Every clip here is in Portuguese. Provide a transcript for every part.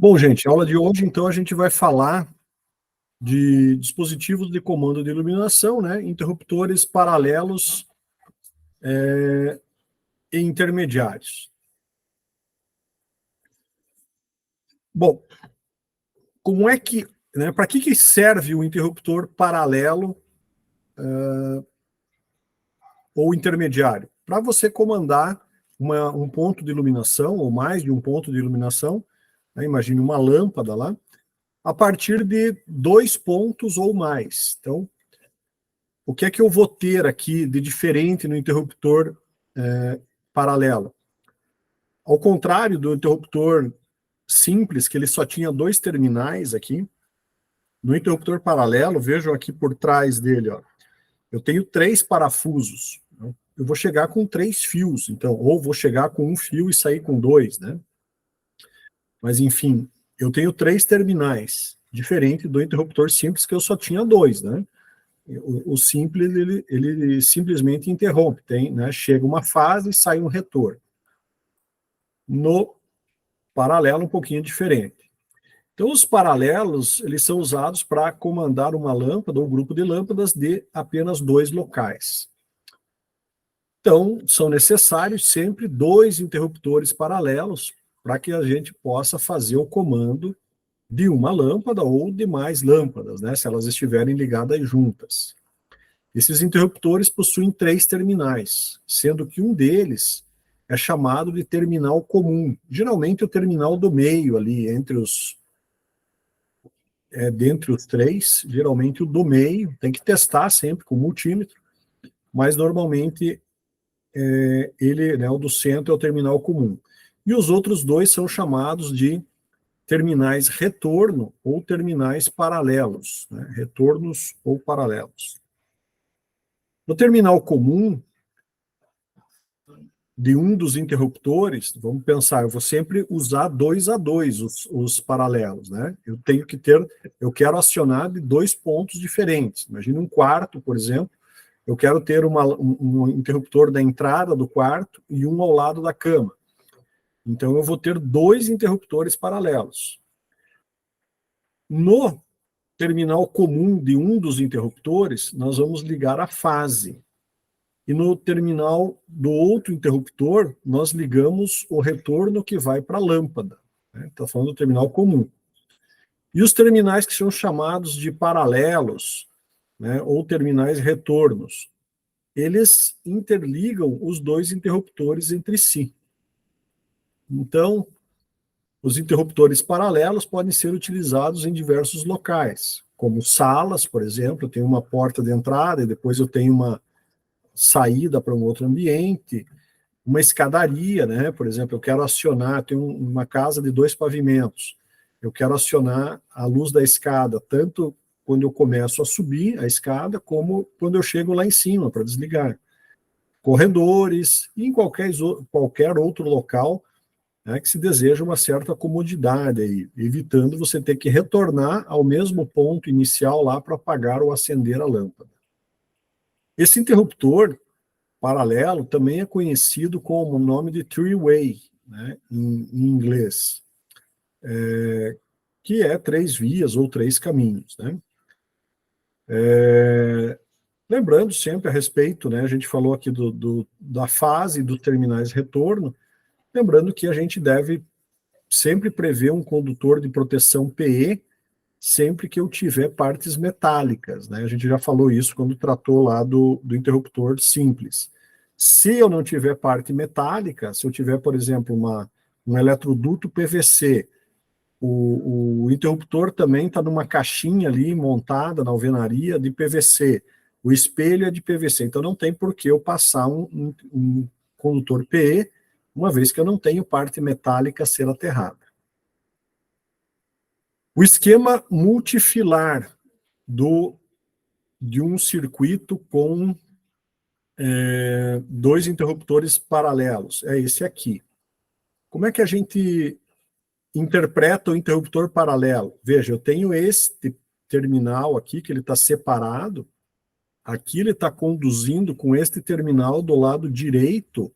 Bom, gente, a aula de hoje, então, a gente vai falar de dispositivos de comando de iluminação, né? Interruptores paralelos e intermediários. Bom, como é que, né, para que serve o interruptor paralelo ou intermediário? Para você comandar um ponto de iluminação, ou mais de um ponto de iluminação, né? Imagine uma lâmpada lá, a partir de 2 pontos ou mais. Então, o que é que eu vou ter aqui de diferente no interruptor paralelo? Ao contrário do interruptor simples, que ele só tinha 2 terminais aqui, no interruptor paralelo, vejam aqui por trás dele, ó, eu tenho 3 parafusos. Né? Eu vou chegar com 3 fios, então, ou vou chegar com um fio e sair com 2, né? Mas, enfim, eu tenho 3 terminais, diferente do interruptor simples, que eu só tinha 2, né? O simples, ele simplesmente interrompe, tem, né, chega uma fase e sai um retorno. No paralelo, um pouquinho diferente. Então, os paralelos, eles são usados para comandar uma lâmpada ou um grupo de lâmpadas de apenas 2 locais. Então, são necessários sempre 2 interruptores paralelos para que a gente possa fazer o comando de uma lâmpada ou de mais lâmpadas, né, se elas estiverem ligadas juntas. Esses interruptores possuem 3 terminais, sendo que um deles é chamado de terminal comum, geralmente o terminal do meio ali, dentre os 3, geralmente o do meio, tem que testar sempre com multímetro, mas normalmente ele, né, o do centro é o terminal comum. E os outros 2 são chamados de terminais retorno ou terminais paralelos, né, retornos ou paralelos. No terminal comum, de um dos interruptores, vamos pensar, eu vou sempre usar 2 a 2 os paralelos, né? Eu quero acionar de 2 pontos diferentes. Imagina um quarto, por exemplo, eu quero ter um interruptor da entrada do quarto e um ao lado da cama. Então eu vou ter 2 interruptores paralelos. No terminal comum de um dos interruptores, nós vamos ligar a fase. E no terminal do outro interruptor, nós ligamos o retorno que vai para a lâmpada. Está falando do terminal comum. E os terminais que são chamados de paralelos, né, ou terminais retornos, eles interligam os 2 interruptores entre si. Então, os interruptores paralelos podem ser utilizados em diversos locais, como salas, por exemplo, eu tenho uma porta de entrada e depois eu tenho uma saída para um outro ambiente, uma escadaria, né? Por exemplo, eu quero acionar, tenho uma casa de 2 pavimentos, eu quero acionar a luz da escada, tanto quando eu começo a subir a escada, como quando eu chego lá em cima para desligar. Corredores e em qualquer outro local, né, que se deseja uma certa comodidade, aí, evitando você ter que retornar ao mesmo ponto inicial lá para apagar ou acender a lâmpada. Esse interruptor paralelo também é conhecido como o nome de three-way, né, em inglês, que é 3 vias ou 3 caminhos. Né? Lembrando sempre a respeito, né, a gente falou aqui da fase dos terminais retorno, lembrando que a gente deve sempre prever um condutor de proteção PE sempre que eu tiver partes metálicas. Né? A gente já falou isso quando tratou lá do interruptor simples. Se eu não tiver parte metálica, se eu tiver, por exemplo, um eletroduto PVC, o interruptor também está numa caixinha ali montada na alvenaria de PVC, o espelho é de PVC, então não tem por que eu passar um condutor PE, uma vez que eu não tenho parte metálica a ser aterrada. O esquema multifilar de um circuito com 2 interruptores paralelos é esse aqui. Como é que a gente interpreta o interruptor paralelo? Veja, eu tenho este terminal aqui, que ele está separado, aqui ele está conduzindo com este terminal do lado direito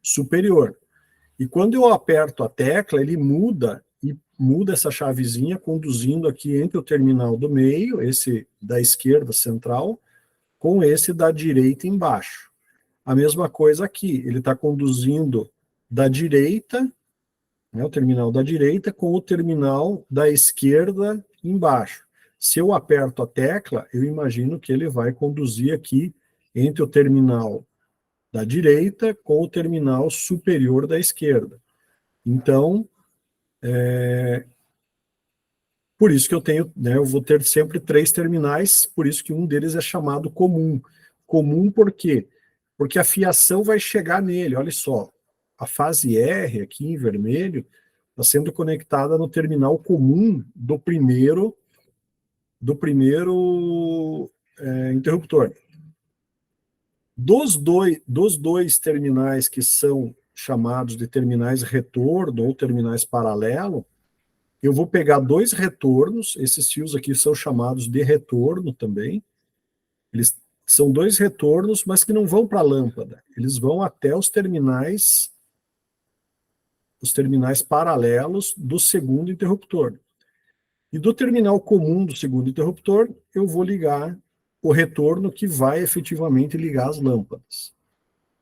superior. E quando eu aperto a tecla, ele muda muda essa chavezinha, conduzindo aqui entre o terminal do meio, esse da esquerda central, com esse da direita embaixo. A mesma coisa aqui, ele está conduzindo da direita, né, o terminal da direita, com o terminal da esquerda embaixo. Se eu aperto a tecla, eu imagino que ele vai conduzir aqui entre o terminal da direita com o terminal superior da esquerda. Então, por isso que eu tenho, né, eu vou ter sempre 3 terminais, por isso que um deles é chamado comum. Comum por quê? Porque a fiação vai chegar nele, olha só. A fase R, aqui em vermelho, está sendo conectada no terminal comum do primeiro interruptor. Dos dois terminais que são chamados de terminais retorno ou terminais paralelo, eu vou pegar 2 retornos, esses fios aqui são chamados de retorno também, eles são 2 retornos, mas que não vão para a lâmpada, eles vão até os terminais paralelos do segundo interruptor. E do terminal comum do segundo interruptor, eu vou ligar o retorno que vai efetivamente ligar as lâmpadas.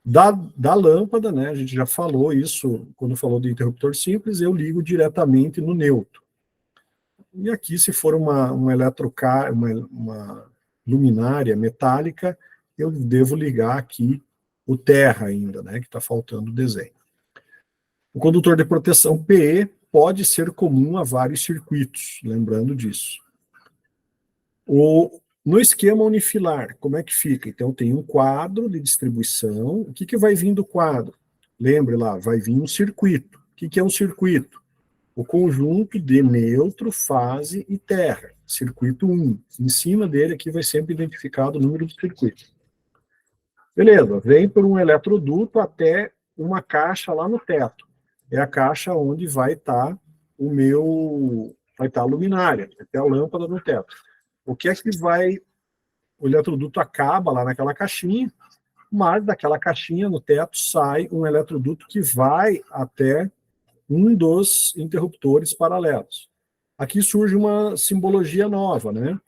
Da lâmpada, né, a gente já falou isso quando falou do interruptor simples, eu ligo diretamente no neutro. E aqui, se for uma luminária metálica, eu devo ligar aqui o terra ainda, né, que está faltando o desenho. O condutor de proteção PE pode ser comum a vários circuitos, lembrando disso. No esquema unifilar, como é que fica? Então, tem um quadro de distribuição. O que vai vir do quadro? Lembre lá, vai vir um circuito. O que é um circuito? O conjunto de neutro, fase e terra. Circuito 1. Em cima dele aqui vai sempre identificado o número do circuito. Beleza, vem por um eletroduto até uma caixa lá no teto. É a caixa onde vai estar a luminária, até a lâmpada no teto. O que é que o eletroduto acaba lá naquela caixinha, mas daquela caixinha no teto sai um eletroduto que vai até um dos interruptores paralelos. Aqui surge uma simbologia nova, né?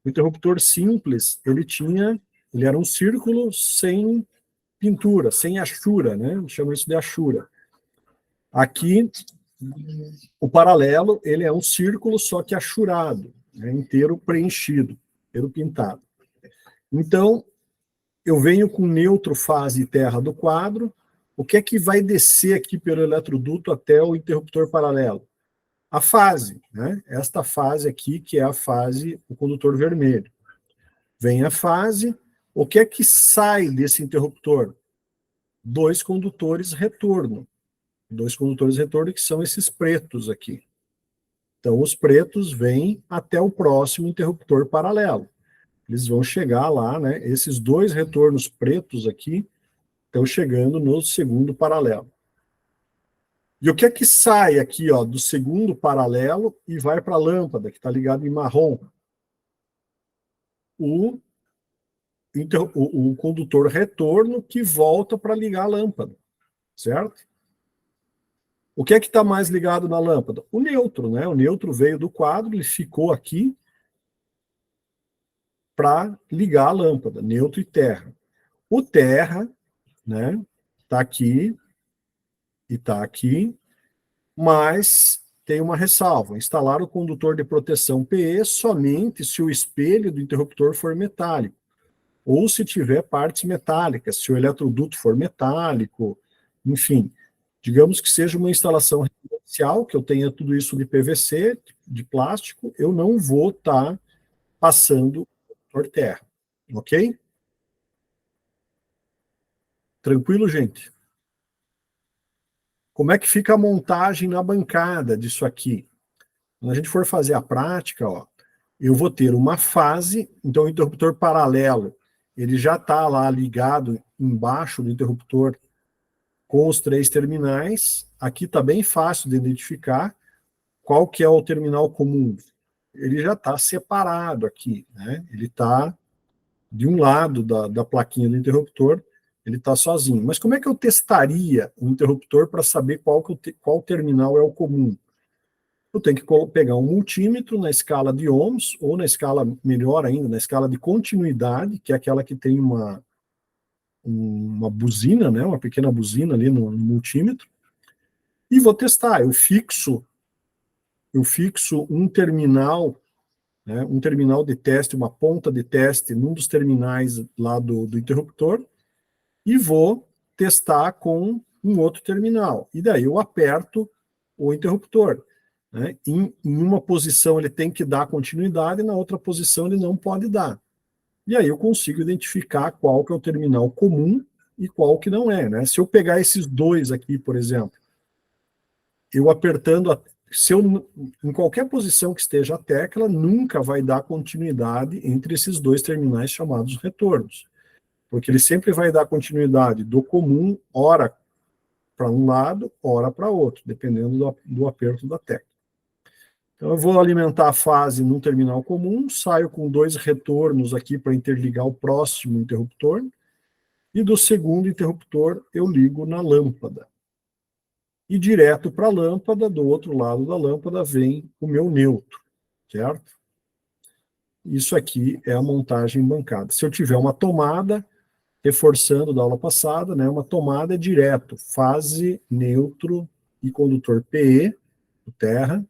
O interruptor simples, ele era um círculo sem pintura, sem achura, né? Chama isso de achura. Aqui, o paralelo, ele é um círculo, só que achurado, né? Inteiro preenchido, inteiro pintado. Então, eu venho com neutro, fase e terra do quadro. O que é que vai descer aqui pelo eletroduto até o interruptor paralelo? A fase, né? Esta fase aqui, que é a fase, o condutor vermelho. Vem a fase, o que é que sai desse interruptor? 2 condutores retorno. 2 condutores retorno que são esses pretos aqui. Então, os pretos vêm até o próximo interruptor paralelo. Eles vão chegar lá, né? Esses 2 retornos pretos aqui estão chegando no segundo paralelo. E o que é que sai aqui, ó, do segundo paralelo e vai para a lâmpada, que está ligado em marrom? O condutor retorno que volta para ligar a lâmpada, certo? O que é que está mais ligado na lâmpada? O neutro, né? O neutro veio do quadro, ele ficou aqui para ligar a lâmpada, neutro e terra. O terra, né, está aqui e está aqui, mas tem uma ressalva: instalar o condutor de proteção PE somente se o espelho do interruptor for metálico, ou se tiver partes metálicas, se o eletroduto for metálico, enfim. Digamos que seja uma instalação residencial, que eu tenha tudo isso de PVC, de plástico, eu não vou estar passando por terra, ok? Tranquilo, gente? Como é que fica a montagem na bancada disso aqui? Quando a gente for fazer a prática, ó, eu vou ter uma fase, então o interruptor paralelo, ele já está lá ligado embaixo do interruptor com os 3 terminais. Aqui está bem fácil de identificar qual que é o terminal comum. Ele já está separado aqui, né? Ele está de um lado da plaquinha do interruptor, ele está sozinho. Mas como é que eu testaria o interruptor para saber qual terminal é o comum? eu tenho que pegar um multímetro na escala de ohms, ou na escala, melhor ainda, na escala de continuidade, que é aquela que tem uma buzina, né, uma pequena buzina ali no multímetro, e vou testar. Eu fixo um terminal, né, um terminal de teste, uma ponta de teste num dos terminais lá do interruptor, e vou testar com um outro terminal. E daí eu aperto o interruptor. Né? Em uma posição ele tem que dar continuidade, na outra posição ele não pode dar. E aí eu consigo identificar qual que é o terminal comum e qual que não é. Né? Se eu pegar esses dois aqui, por exemplo, eu apertando, se eu, em qualquer posição que esteja a tecla, nunca vai dar continuidade entre esses dois terminais chamados retornos. Porque ele sempre vai dar continuidade do comum, ora para um lado, ora para outro, dependendo do aperto da tecla. Então eu vou alimentar a fase num terminal comum, saio com dois retornos aqui para interligar o próximo interruptor, e do segundo interruptor eu ligo na lâmpada. E direto para a lâmpada, do outro lado da lâmpada, vem o meu neutro, certo? Isso aqui é a montagem bancada. Se eu tiver uma tomada, reforçando da aula passada, né, uma tomada é direto, fase, neutro e condutor PE, terra,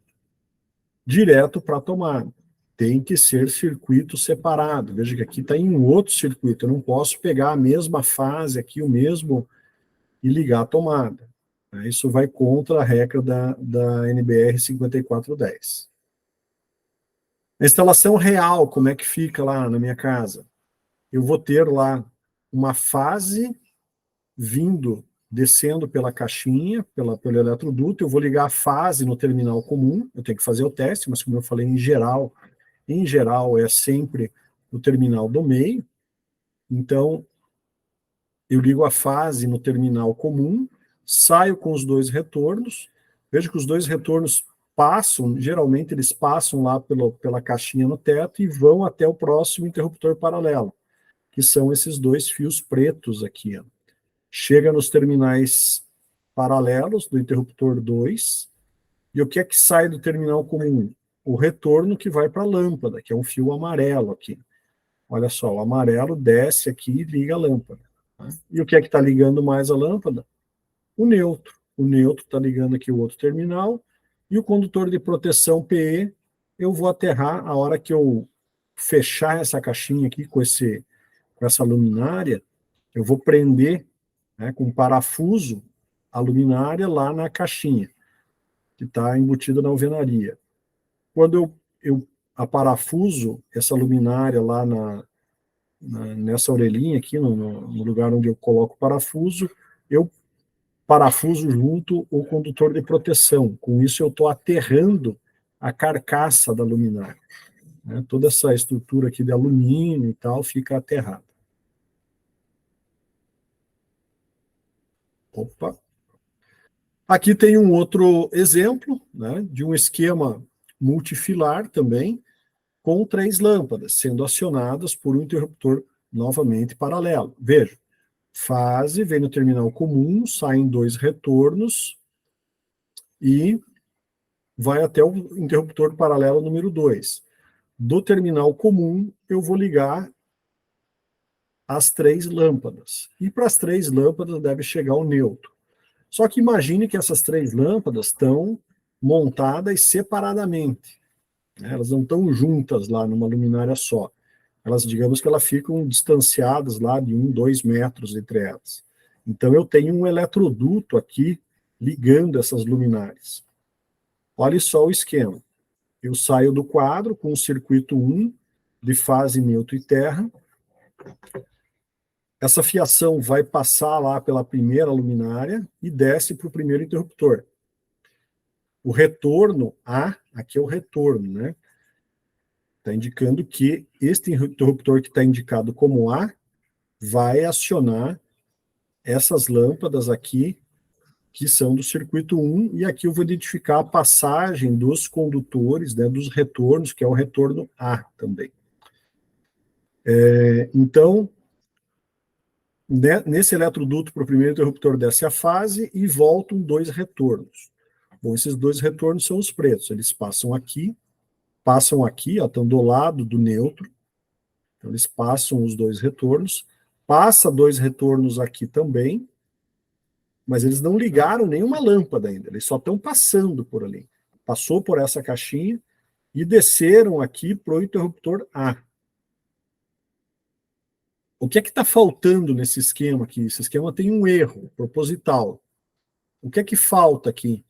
direto para a tomada. Tem que ser circuito separado. Veja que aqui está em um outro circuito. Eu não posso pegar a mesma fase aqui, o mesmo, e ligar a tomada. Isso vai contra a regra da NBR 5410. A instalação real, como é que fica lá na minha casa? Eu vou ter lá uma fase descendo pela caixinha, pelo eletroduto, eu vou ligar a fase no terminal comum, eu tenho que fazer o teste, mas como eu falei, em geral é sempre no terminal do meio. Então, eu ligo a fase no terminal comum, saio com os dois retornos, vejo que os dois retornos passam, geralmente eles passam lá pela caixinha no teto e vão até o próximo interruptor paralelo, que são esses dois fios pretos aqui, ó. Chega nos terminais paralelos do interruptor 2, e o que é que sai do terminal comum? O retorno que vai para a lâmpada, que é um fio amarelo aqui. Olha só, o amarelo desce aqui e liga a lâmpada. Tá? E o que é que está ligando mais a lâmpada? O neutro. O neutro está ligando aqui o outro terminal, e o condutor de proteção PE, eu vou aterrar a hora que eu fechar essa caixinha aqui com essa luminária, eu vou prender, né, com parafuso a luminária lá na caixinha, que está embutida na alvenaria. Quando eu aparafuso essa luminária lá nessa orelhinha aqui, no lugar onde eu coloco o parafuso, eu parafuso junto o condutor de proteção. Com isso eu estou aterrando a carcaça da luminária. Né? Toda essa estrutura aqui de alumínio e tal fica aterrada. Opa! Aqui tem um outro exemplo, né, de um esquema multifilar também, com 3 lâmpadas, sendo acionadas por um interruptor novamente paralelo. Veja, fase vem no terminal comum, saem 2 retornos e vai até o interruptor paralelo número 2. Do terminal comum, eu vou ligar as 3 lâmpadas. E para as 3 lâmpadas deve chegar o neutro. Só que imagine que essas 3 lâmpadas estão montadas separadamente. Né? Elas não estão juntas lá numa luminária só. Elas, digamos que elas ficam distanciadas lá de 1, 2 metros entre elas. Então eu tenho um eletroduto aqui ligando essas luminárias. Olha só o esquema. Eu saio do quadro com o circuito 1 de fase, neutro e terra. Essa fiação vai passar lá pela primeira luminária e desce para o primeiro interruptor. O retorno A, aqui é o retorno, né? Está indicando que este interruptor que está indicado como A vai acionar essas lâmpadas aqui, que são do circuito 1, e aqui eu vou identificar a passagem dos condutores, né, dos retornos, que é o retorno A também. Então, nesse eletroduto para o primeiro interruptor desce a fase e voltam 2 retornos. Bom, esses dois retornos são os pretos. Eles passam aqui, ó, estão do lado do neutro. Então, eles passam os dois retornos. Passa dois retornos aqui também, mas eles não ligaram nenhuma lâmpada ainda. Eles só estão passando por ali. Passou por essa caixinha e desceram aqui para o interruptor A. O que é que está faltando nesse esquema aqui? Esse esquema tem um erro proposital. O que é que falta aqui?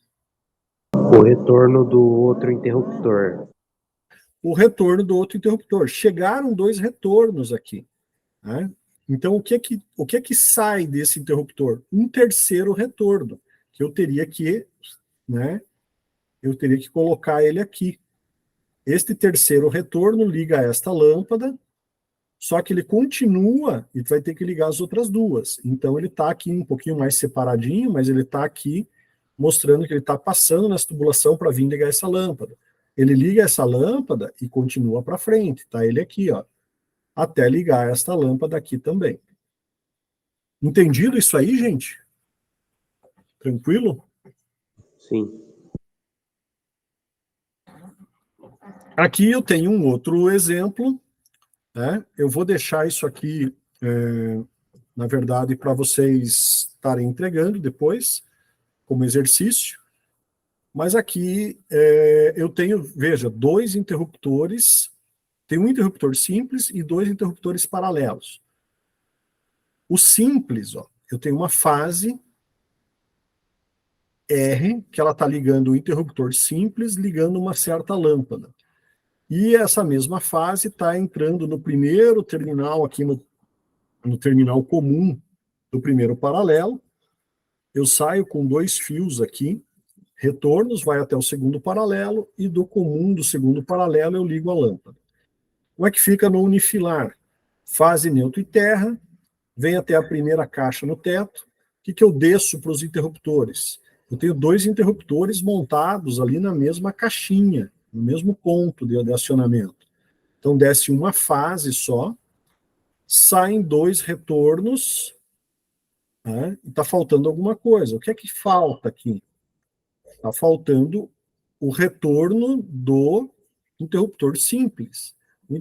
O retorno do outro interruptor. O retorno do outro interruptor. Chegaram dois retornos aqui, né? Então, o que é que sai desse interruptor? Um terceiro retorno, que eu teria que, né, eu teria que colocar ele aqui. Este terceiro retorno liga a esta lâmpada, só que ele continua e vai ter que ligar as outras duas. Então, ele está aqui um pouquinho mais separadinho, mas ele está aqui mostrando que ele está passando nessa tubulação para vir ligar essa lâmpada. Ele liga essa lâmpada e continua para frente, tá? Ele aqui, ó, até ligar esta lâmpada aqui também. Entendido isso aí, gente? Tranquilo? Sim. Aqui eu tenho um outro exemplo, né? Eu vou deixar isso aqui, na verdade, para vocês estarem entregando depois, como exercício. Mas aqui eu tenho, veja, dois interruptores, tem um interruptor simples e dois interruptores paralelos. O simples, ó, eu tenho uma fase R, que ela está ligando o interruptor simples, ligando uma certa lâmpada. E essa mesma fase está entrando no primeiro terminal, aqui no terminal comum do primeiro paralelo. Eu saio com dois fios aqui, retornos, vai até o segundo paralelo, e do comum do segundo paralelo eu ligo a lâmpada. Como é que fica no unifilar? Fase neutro e terra, vem até a primeira caixa no teto. O que eu desço para os interruptores? Eu tenho dois interruptores montados ali na mesma caixinha, no mesmo ponto de acionamento. Então desce uma fase só, saem dois retornos, né, e está faltando alguma coisa. O que é que falta aqui? Está faltando o retorno do interruptor simples.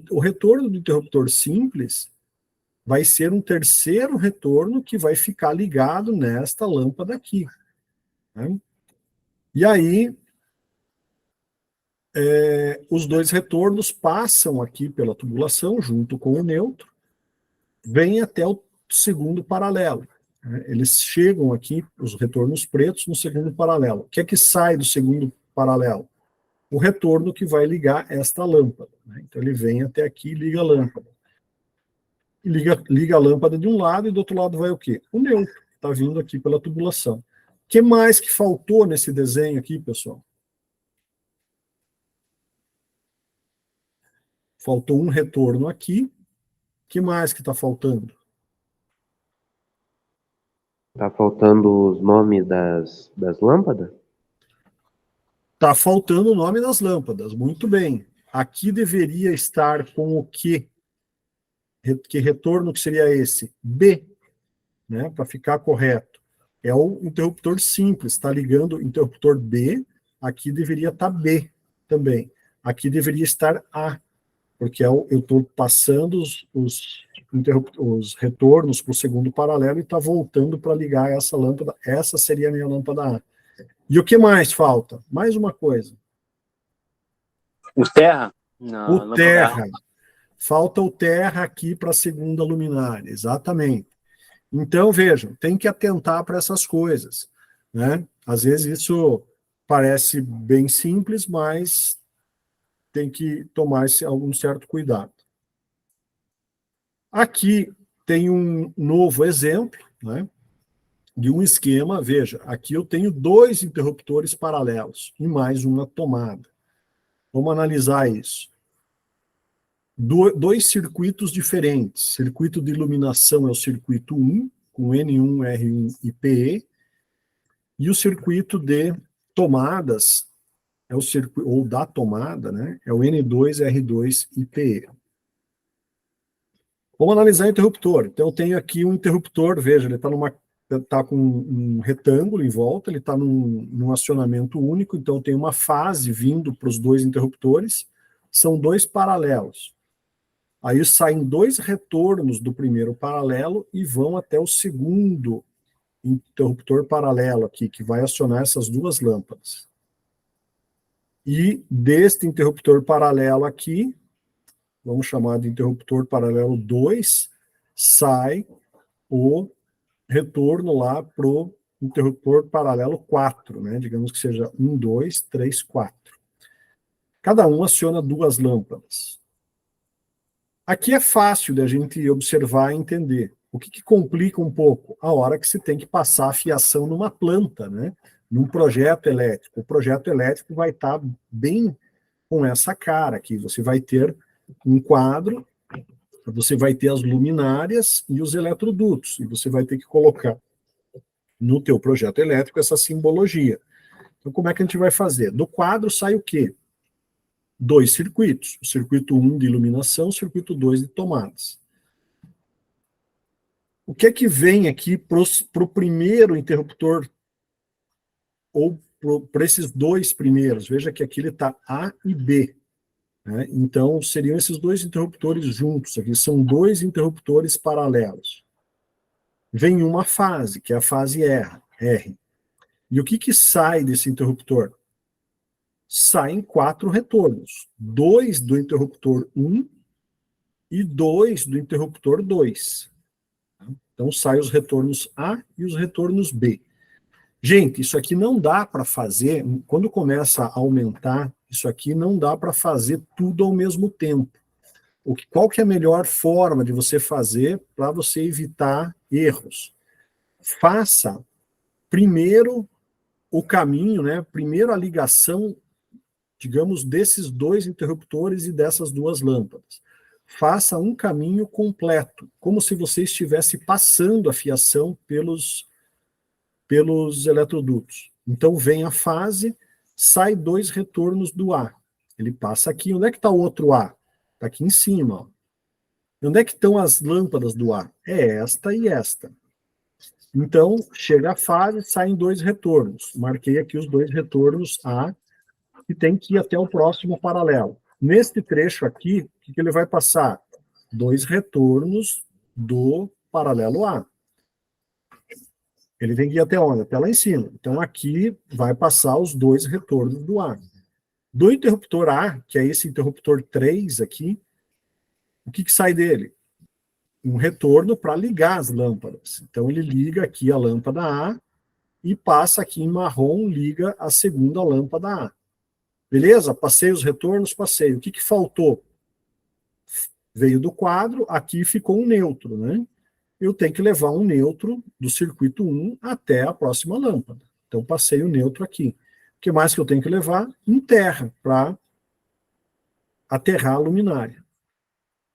O retorno do interruptor simples vai ser um terceiro retorno que vai ficar ligado nesta lâmpada aqui, né? E aí, os dois retornos passam aqui pela tubulação, junto com o neutro, vêm até o segundo paralelo, né? Eles chegam aqui, os retornos pretos, no segundo paralelo. O que é que sai do segundo paralelo? O retorno que vai ligar esta lâmpada, né? Então ele vem até aqui e liga a lâmpada. Liga a lâmpada de um lado e do outro lado vai o quê? O neutro, que está vindo aqui pela tubulação. O que mais que faltou nesse desenho aqui, pessoal? Faltou um retorno aqui. O que mais que está faltando? Tá faltando os nomes das lâmpadas? Está faltando o nome das lâmpadas, muito bem. Aqui deveria estar com o quê? Que retorno que seria esse? B, né? Para ficar correto. É o interruptor simples, está ligando o interruptor B, aqui deveria estar B também. Aqui deveria estar A, porque eu estou passando os retornos para o segundo paralelo e está voltando para ligar essa lâmpada. Essa seria a minha lâmpada A. E o que mais falta? Mais uma coisa. O terra? Não, O terra. Falta o terra aqui para a segunda luminária, exatamente. Então, vejam, tem que atentar para essas coisas, né? Às vezes isso parece bem simples, mas tem que tomar algum certo cuidado. Aqui tem um novo exemplo, né, de um esquema. Veja, aqui eu tenho dois interruptores paralelos e mais uma tomada. Vamos analisar isso. Dois circuitos diferentes. Circuito de iluminação é o circuito 1, com N1, R1 e PE, e o circuito de tomadas, é o circuito, ou da tomada, né, é o N2, R2 e PE. Vamos analisar o interruptor. Então eu tenho aqui um interruptor, veja, ele está numa está com um retângulo em volta, ele está num acionamento único, então tem uma fase vindo para os dois interruptores, são dois paralelos. Aí saem dois retornos do primeiro paralelo e vão até o segundo interruptor paralelo aqui, que vai acionar essas duas lâmpadas. E deste interruptor paralelo aqui, vamos chamar de interruptor paralelo 2, sai o retorno lá para o interruptor paralelo 4, né? Digamos que seja 1, 2, 3, 4. Cada um aciona duas lâmpadas. Aqui é fácil de a gente observar e entender. O que complica um pouco? A hora que se tem que passar a fiação numa planta, né? Num projeto elétrico. O projeto elétrico vai estar bem com essa cara aqui. Você vai ter um quadro, você vai ter as luminárias e os eletrodutos, e você vai ter que colocar no teu projeto elétrico essa simbologia. Então, como é que a gente vai fazer? Do quadro sai o quê? Dois circuitos. O circuito 1 de iluminação, o circuito 2 de tomadas. O que é que vem aqui para o primeiro interruptor, ou para esses dois primeiros? Veja que aqui ele está A e B. Né? Então, seriam esses dois interruptores juntos. Aqui são dois interruptores paralelos. Vem uma fase, que é a fase R. E o que sai desse interruptor? Saem 4 retornos. 2 do interruptor 1 e 2 do interruptor 2. Então, saem os retornos A e os retornos B. Gente, isso aqui não dá para fazer, quando começa a aumentar, isso aqui não dá para fazer tudo ao mesmo tempo. Qual que é a melhor forma de você fazer para você evitar erros? Faça primeiro o caminho, né? Primeiro a ligação, digamos, desses dois interruptores e dessas duas lâmpadas. Faça um caminho completo, como se você estivesse passando a fiação pelos eletrodutos. Então vem a fase, sai dois retornos do A. Ele passa aqui. Onde é que está o outro A? Está aqui em cima. Ó. Onde é que estão as lâmpadas do A? É esta e esta. Então, chega a fase, saem dois retornos. Marquei aqui os dois retornos A, que tem que ir até o próximo paralelo. Neste trecho aqui, o que ele vai passar? Dois retornos do paralelo A. Ele tem que ir até onde? Até lá em cima. Então, aqui vai passar os dois retornos do A. Do interruptor A, que é esse interruptor 3 aqui, o que sai dele? Um retorno para ligar as lâmpadas. Então, ele liga aqui a lâmpada A e passa aqui em marrom, liga a segunda lâmpada A. Beleza? Passei os retornos, passei. O que faltou? Veio do quadro, aqui ficou um neutro, né? Eu tenho que levar um neutro do circuito 1 até a próxima lâmpada. Então, passei o neutro aqui. O que mais que eu tenho que levar? Um terra, para aterrar a luminária.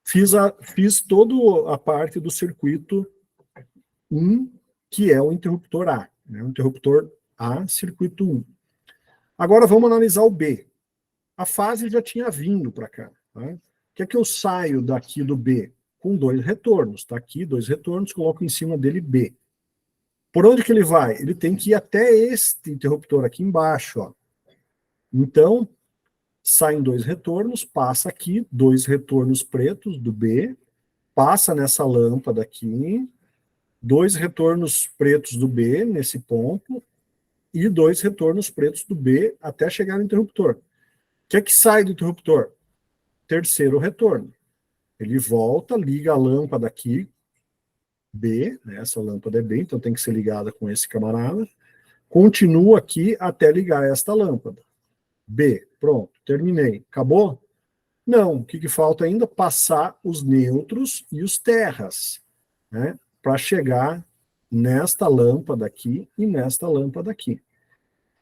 Fiz toda a parte do circuito 1, que é o interruptor A. Né? O interruptor A, circuito 1. Agora vamos analisar o B. A fase já tinha vindo para cá. Tá? O que é que eu saio daqui do B? Com dois retornos. Está aqui, dois retornos, coloco em cima dele B. Por onde que ele vai? Ele tem que ir até este interruptor aqui embaixo. Ó. Então, saem dois retornos, passa aqui, dois retornos pretos do B, passa nessa lâmpada aqui, dois retornos pretos do B nesse ponto, e dois retornos pretos do B até chegar no interruptor. O que é que sai do interruptor? Terceiro retorno. Ele volta, liga a lâmpada aqui, B, né, essa lâmpada é B, então tem que ser ligada com esse camarada, continua aqui até ligar esta lâmpada. B, pronto, terminei. Acabou? Não, o que falta ainda? Passar os neutros e os terras, né, para chegar nesta lâmpada aqui e nesta lâmpada aqui.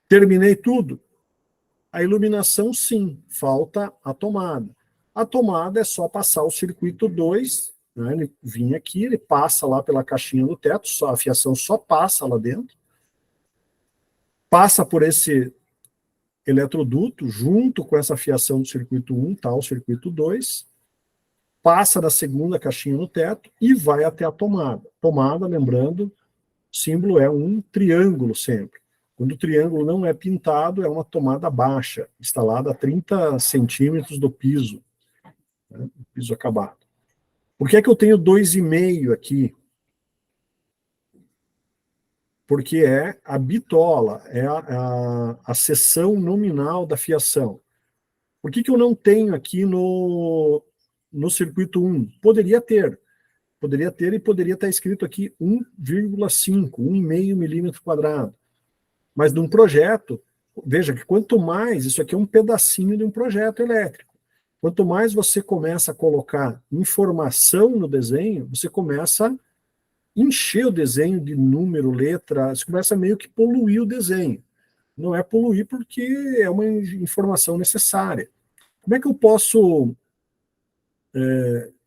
Terminei tudo? A iluminação, sim, falta a tomada. A tomada é só passar o circuito 2, né, ele vinha aqui, ele passa lá pela caixinha do teto, a fiação só passa lá dentro, passa por esse eletroduto, junto com essa fiação do circuito 1, tá, o circuito 2, passa da segunda caixinha no teto e vai até a tomada. Tomada, lembrando, símbolo é um triângulo sempre. Quando o triângulo não é pintado, é uma tomada baixa, instalada a 30 centímetros do piso, né, piso acabado. Por que é que eu tenho 2,5 aqui? Porque é a bitola, é a seção nominal da fiação. Por que eu não tenho aqui no circuito 1? Poderia ter e poderia estar escrito aqui 1,5, 1,5 milímetro quadrado. Mas num projeto, veja que quanto mais, isso aqui é um pedacinho de um projeto elétrico, quanto mais você começa a colocar informação no desenho, você começa a encher o desenho de número, letra, você começa meio que poluir o desenho. Não é poluir porque é uma informação necessária. Como é que eu posso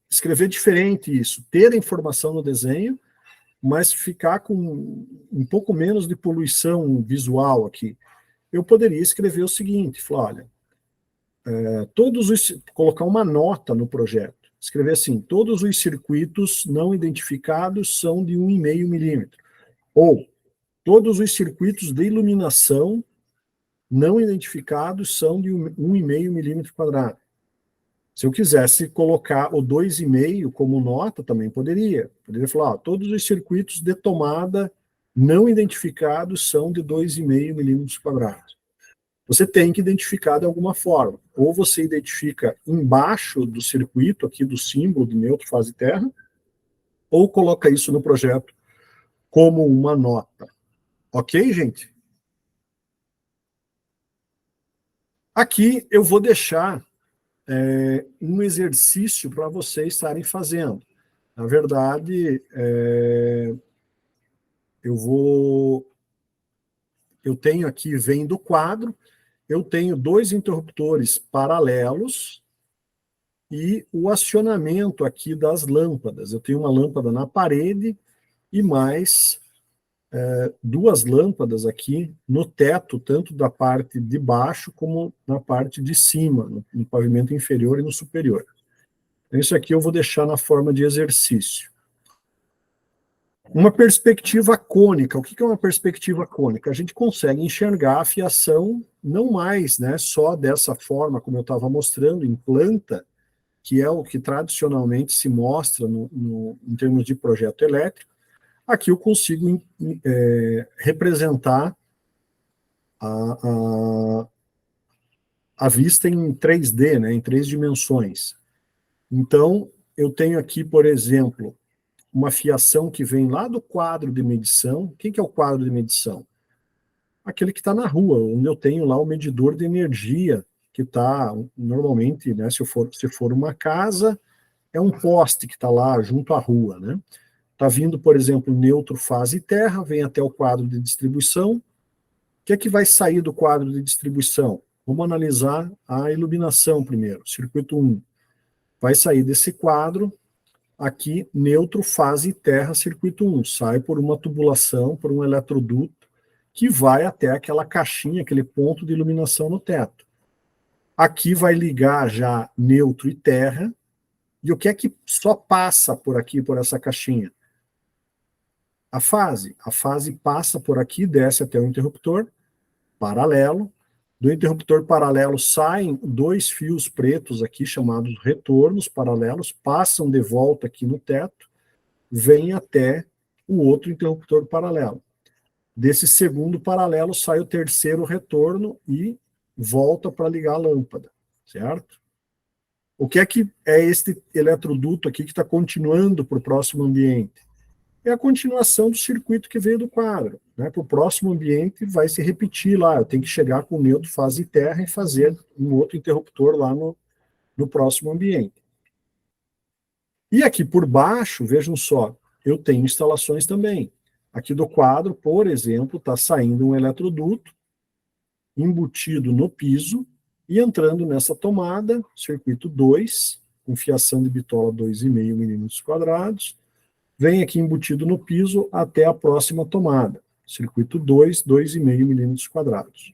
escrever diferente isso? Ter a informação no desenho, mas ficar com um pouco menos de poluição visual aqui. Eu poderia escrever o seguinte, falar, olha, colocar uma nota no projeto, escrever assim, todos os circuitos não identificados são de 1,5 milímetro, ou todos os circuitos de iluminação não identificados são de 1,5 milímetro quadrado. Se eu quisesse colocar o 2,5 como nota, também poderia. Poderia falar, ó, todos os circuitos de tomada não identificados são de 2,5 milímetros quadrados. Você tem que identificar de alguma forma. Ou você identifica embaixo do circuito, aqui do símbolo de neutro, fase terra, ou coloca isso no projeto como uma nota. Ok, gente? Aqui eu vou deixar um exercício para vocês estarem fazendo. Na verdade, eu tenho aqui, vem do quadro, eu tenho 2 interruptores paralelos e o acionamento aqui das lâmpadas. Eu tenho uma lâmpada na parede e mais 2 lâmpadas aqui no teto, tanto da parte de baixo como na parte de cima, no pavimento inferior e no superior. Isso aqui eu vou deixar na forma de exercício. Uma perspectiva cônica. O que é uma perspectiva cônica? A gente consegue enxergar a fiação não mais, né, só dessa forma, como eu estava mostrando, em planta, que é o que tradicionalmente se mostra em termos de projeto elétrico. Aqui eu consigo representar a vista em 3D, né, em 3 dimensões. Então, eu tenho aqui, por exemplo, uma fiação que vem lá do quadro de medição. O que é o quadro de medição? Aquele que está na rua, onde eu tenho lá o medidor de energia, que está, normalmente, né, se for uma casa, é um poste que está lá junto à rua, né? Está vindo, por exemplo, neutro, fase e terra, vem até o quadro de distribuição. O que é que vai sair do quadro de distribuição? Vamos analisar a iluminação primeiro, circuito 1. Vai sair desse quadro, aqui, neutro, fase e terra, circuito 1. Sai por uma tubulação, por um eletroduto, que vai até aquela caixinha, aquele ponto de iluminação no teto. Aqui vai ligar já neutro e terra. E o que é que só passa por aqui, por essa caixinha? A fase. A fase passa por aqui, desce até o interruptor paralelo. Do interruptor paralelo saem 2 fios pretos aqui, chamados retornos paralelos, passam de volta aqui no teto, vem até o outro interruptor paralelo. Desse segundo paralelo sai o terceiro retorno e volta para ligar a lâmpada, certo? O que é este eletroduto aqui que está continuando para o próximo ambiente? É a continuação do circuito que veio do quadro. Né? Para o próximo ambiente vai se repetir lá. Eu tenho que chegar com o neutro, fase e terra e fazer um outro interruptor lá no próximo ambiente. E aqui por baixo, vejam só, eu tenho instalações também. Aqui do quadro, por exemplo, está saindo um eletroduto embutido no piso e entrando nessa tomada, circuito 2, com fiação de bitola 2,5 milímetros quadrados, vem aqui embutido no piso até a próxima tomada, circuito 2, 2,5 milímetros quadrados.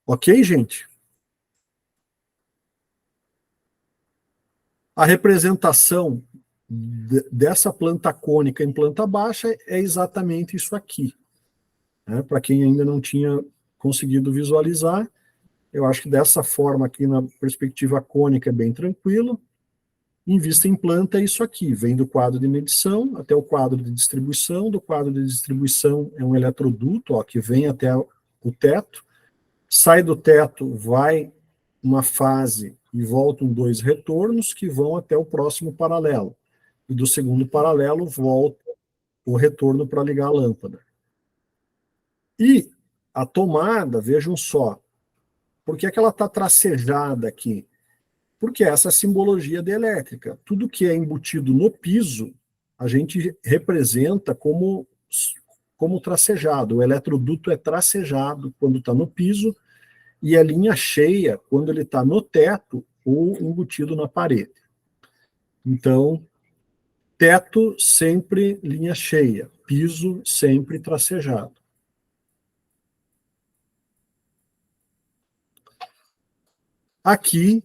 Ok, gente? A representação dessa planta cônica em planta baixa é exatamente isso aqui. Né? Para quem ainda não tinha conseguido visualizar, eu acho que dessa forma aqui na perspectiva cônica é bem tranquilo. Em vista em planta é isso aqui, vem do quadro de medição até o quadro de distribuição, do quadro de distribuição é um eletroduto, ó, que vem até o teto, sai do teto, vai uma fase e voltam 2 retornos que vão até o próximo paralelo. E do segundo paralelo volta o retorno para ligar a lâmpada. E a tomada, vejam só, por que ela está tracejada aqui? Porque essa é a simbologia da elétrica. Tudo que é embutido no piso, a gente representa como tracejado. O eletroduto é tracejado quando está no piso e a linha cheia quando ele está no teto ou embutido na parede. Então, teto sempre linha cheia, piso sempre tracejado. Aqui,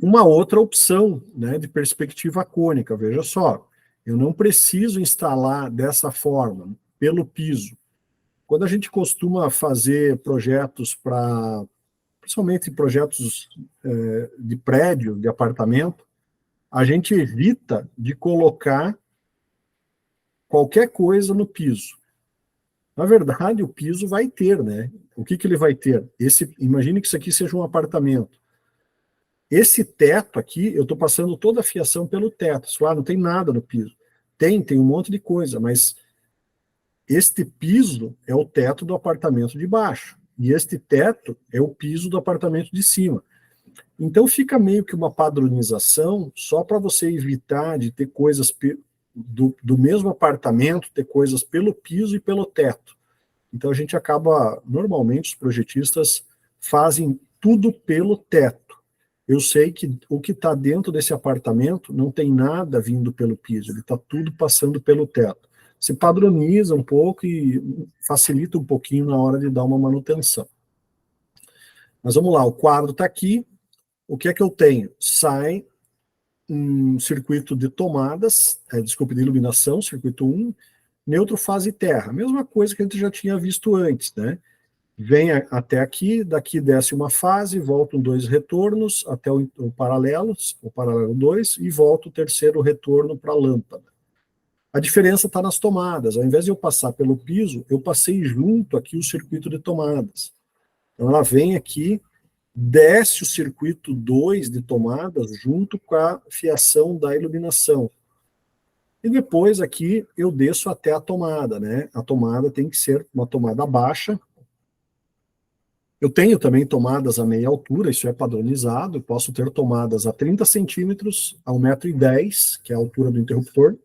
uma outra opção, né, de perspectiva cônica, veja só, eu não preciso instalar dessa forma, pelo piso. Quando a gente costuma fazer projetos para, principalmente projetos de prédio, de apartamento, a gente evita de colocar qualquer coisa no piso. Na verdade, o piso vai ter, né? O que ele vai ter? Imagine que isso aqui seja um apartamento. Esse teto aqui, eu estou passando toda a fiação pelo teto. Claro, não tem nada no piso. Tem um monte de coisa, mas este piso é o teto do apartamento de baixo. E este teto é o piso do apartamento de cima. Então fica meio que uma padronização só para você evitar de ter coisas do mesmo apartamento, ter coisas pelo piso e pelo teto. Então a gente acaba, normalmente os projetistas fazem tudo pelo teto. Eu sei que o que está dentro desse apartamento não tem nada vindo pelo piso, ele está tudo passando pelo teto. Se padroniza um pouco e facilita um pouquinho na hora de dar uma manutenção. Mas vamos lá, o quadro está aqui. O que é que eu tenho? Sai um circuito de tomadas, de iluminação, circuito 1, neutro, fase e terra. Mesma coisa que a gente já tinha visto antes, né? Vem até aqui, daqui desce uma fase, voltam 2 retornos até o paralelo 2, e volta o terceiro retorno para a lâmpada. A diferença está nas tomadas. Ao invés de eu passar pelo piso, eu passei junto aqui o circuito de tomadas. Então ela vem aqui, desce o circuito 2 de tomadas junto com a fiação da iluminação. E depois aqui eu desço até a tomada, né? A tomada tem que ser uma tomada baixa. Eu tenho também tomadas a meia altura, isso é padronizado. Eu posso ter tomadas a 30 centímetros, a 1,10 m, que é a altura do interruptor,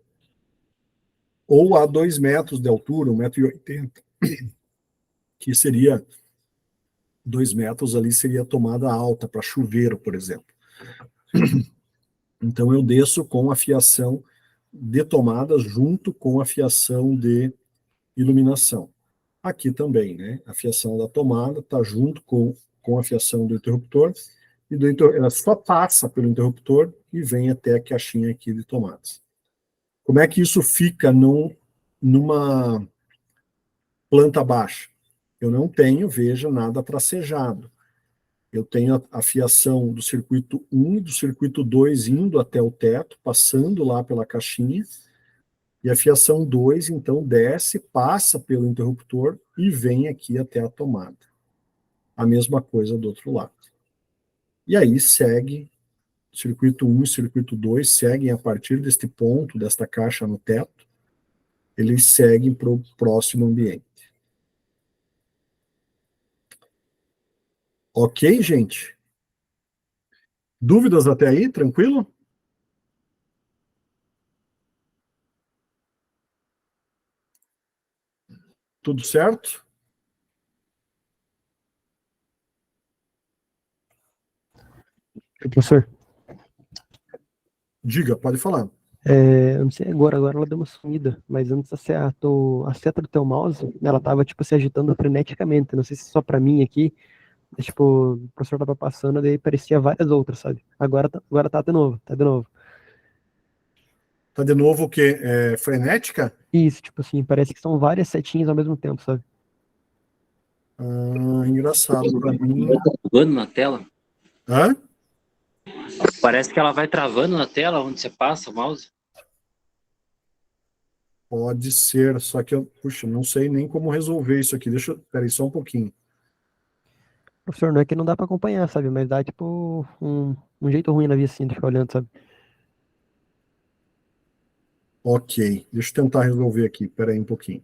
ou a 2 metros de altura, 1,80 m, que seria 2 metros ali, seria a tomada alta para chuveiro, por exemplo. Então eu desço com a fiação de tomadas junto com a fiação de iluminação. Aqui também, né? A fiação da tomada está junto com a fiação do interruptor, e ela só passa pelo interruptor e vem até a caixinha aqui de tomadas. Como é que isso fica numa planta baixa? Eu não tenho, veja, nada tracejado. Eu tenho a fiação do circuito 1 e do circuito 2 indo até o teto, passando lá pela caixinha, e a fiação 2, então, desce, passa pelo interruptor e vem aqui até a tomada. A mesma coisa do outro lado. E aí segue, circuito 1 e circuito 2 seguem a partir deste ponto, desta caixa no teto, eles seguem para o próximo ambiente. Ok, gente? Dúvidas até aí? Tranquilo? Tudo certo? Professor, Diga, pode falar. eu não sei agora ela deu uma sumida, mas antes a seta do teu mouse, ela tava, tipo, se agitando freneticamente, não sei se só pra mim aqui, mas, tipo, o professor tava passando, daí parecia várias outras, sabe? Agora tá de novo, Tá de novo o quê? Frenética? Isso, tipo assim, parece que são várias setinhas ao mesmo tempo, sabe? Engraçado para mim. Travando na tela? Hã? Parece que ela vai travando na tela onde você passa o mouse. Pode ser, só que eu, puxa, não sei nem como resolver isso aqui. Peraí, só um pouquinho. Professor, não é que não dá pra acompanhar, sabe? Mas dá, tipo, um jeito ruim na vista, assim, de ficar olhando, sabe? Ok, deixa eu tentar resolver aqui. Peraí um pouquinho.